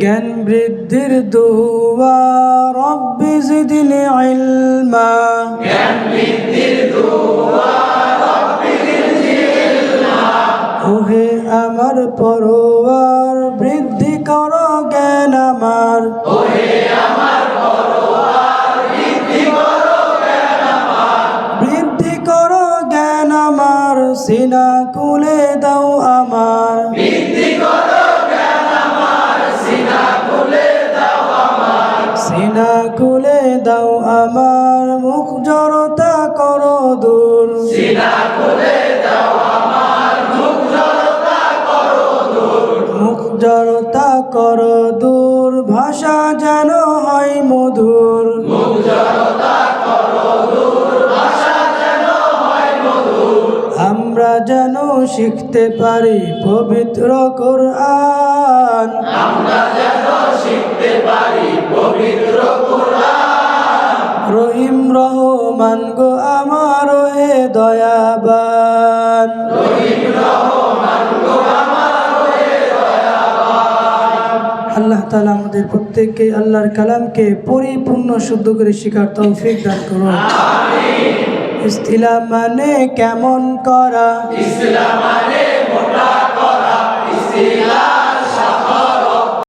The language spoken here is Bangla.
জ্ঞান বৃদ্ধির দুয়া রব্বি জিদনি ইলমা জ্ঞান বৃদ্ধির দুয়া রব্বি জিদনি ইলমা ওহে আমার পরওয়ার বৃদ্ধি করো জ্ঞান আমার ওহে আমার পরওয়ার বৃদ্ধি করো জ্ঞান আমার বৃদ্ধি করো জ্ঞান আমার সিনা খুলে দাও আমার বৃদ্ধি করো জ্ঞান আমার সিনা খুলে দাও আমার সিনা খুলে দাও আমার মুখ জড়তা করো দূর সিনা খুলে দাও আমার মুখ জড়তা করো দূর মুখ জড়তা করো দূর ভাষা যেন হয় মধুর মুখ জড়তা করো দূর ভাষা যেন হয় মধুর আমরা যেন শিখতে পারি পবিত্র কোরআন আমরা যেন শিখতে পারি পবিত্র কোরআন রহিম রহমান গো আমার হে দয়াবান রহিম রহমান গো আমার হে দয়াবান আল্লাহ তাআলা আমাদের প্রত্যেককে আল্লাহর কালামকে পরিপূর্ণ শুদ্ধ করে শেখার তৌফিক দান করুন আমিন ইসতিলাম মানে কেমন করা ইসলাম মানে মোটা করা ইসলাম